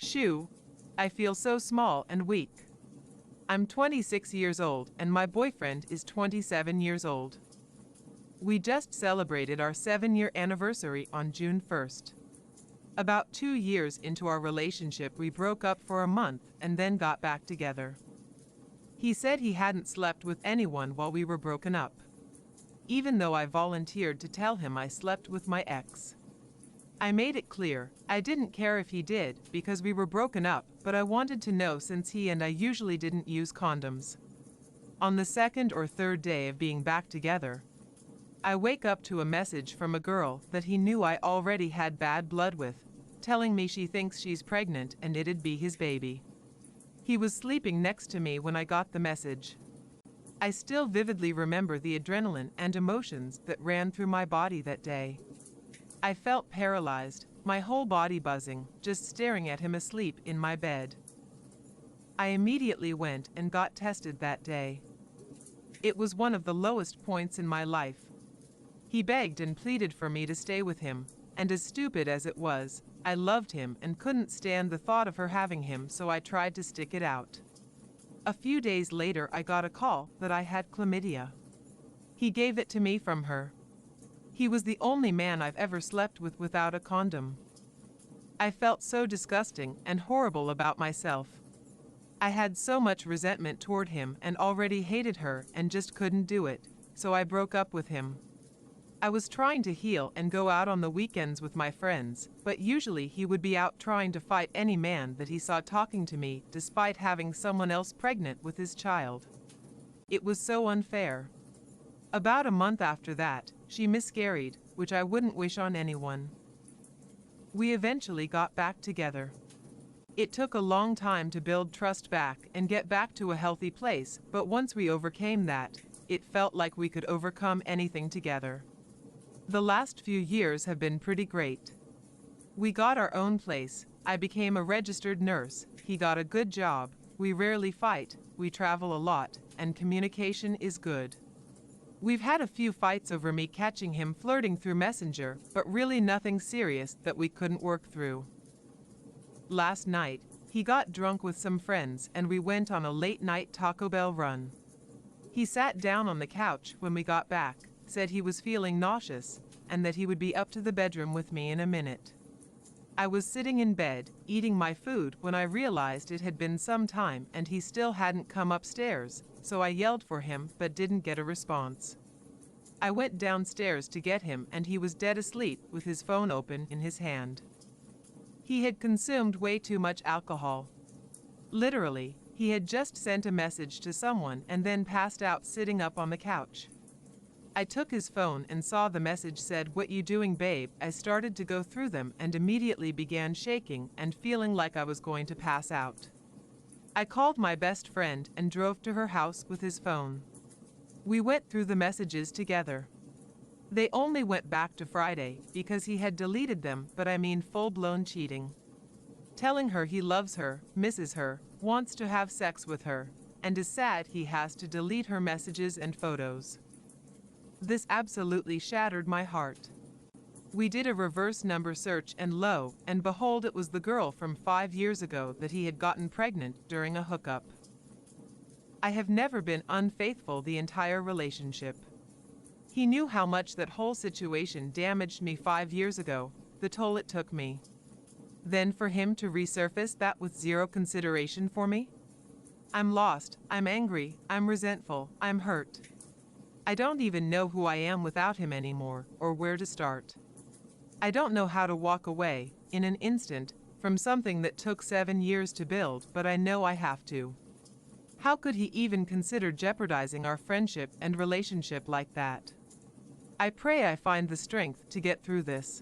Shoo, I feel so small and weak. I'm 26 years old and my boyfriend is 27 years old. We just celebrated our 7-year anniversary on June 1st. About 2 years into our relationship, we broke up for a month and then got back together. He said he hadn't slept with anyone while we were broken up, even though I volunteered to tell him I slept with my ex. I made it clear I didn't care if he did because we were broken up, but I wanted to know since he and I usually didn't use condoms. On the second or third day of being back together, I wake up to a message from a girl that he knew I already had bad blood with, telling me she thinks she's pregnant and it'd be his baby. He was sleeping next to me when I got the message. I still vividly remember the adrenaline and emotions that ran through my body that day. I felt paralyzed, my whole body buzzing, just staring at him asleep in my bed. I immediately went and got tested that day. It was one of the lowest points in my life. He begged and pleaded for me to stay with him, and as stupid as it was, I loved him and couldn't stand the thought of her having him, so I tried to stick it out. A few days later, I got a call that I had chlamydia. He gave it to me from her. He was the only man I've ever slept with without a condom. I felt so disgusting and horrible about myself. I had so much resentment toward him and already hated her and just couldn't do it, so I broke up with him. I was trying to heal and go out on the weekends with my friends, but usually he would be out trying to fight any man that he saw talking to me despite having someone else pregnant with his child. It was so unfair. About a month after that, she miscarried, which I wouldn't wish on anyone. We eventually got back together. It took a long time to build trust back and get back to a healthy place, but once we overcame that, it felt like we could overcome anything together. The last few years have been pretty great. We got our own place, I became a registered nurse, he got a good job, we rarely fight, we travel a lot, and communication is good. We've had a few fights over me catching him flirting through Messenger, but really nothing serious that we couldn't work through. Last night, he got drunk with some friends and we went on a late-night Taco Bell run. He sat down on the couch when we got back, said he was feeling nauseous, and that he would be up to the bedroom with me in a minute. I was sitting in bed, eating my food, when I realized it had been some time and he still hadn't come upstairs, so I yelled for him but didn't get a response. I went downstairs to get him and he was dead asleep with his phone open in his hand. He had consumed way too much alcohol. Literally, he had just sent a message to someone and then passed out sitting up on the couch. I took his phone and saw the message said, "What you doing, babe?" I started to go through them and immediately began shaking and feeling like I was going to pass out. I called my best friend and drove to her house with his phone. We went through the messages together. They only went back to Friday because he had deleted them, but I mean full-blown cheating. Telling her he loves her, misses her, wants to have sex with her, and is sad he has to delete her messages and photos. This absolutely shattered my heart. We did a reverse number search and lo and behold, it was the girl from 5 years ago that he had gotten pregnant during a hookup. I have never been unfaithful the entire relationship. He knew how much that whole situation damaged me 5 years ago, the toll it took me. Then for him to resurface that with zero consideration for me? I'm lost, I'm angry, I'm resentful, I'm hurt. I don't even know who I am without him anymore, or where to start. I don't know how to walk away, in an instant, from something that took 7 years to build, but I know I have to. How could he even consider jeopardizing our friendship and relationship like that? I pray I find the strength to get through this.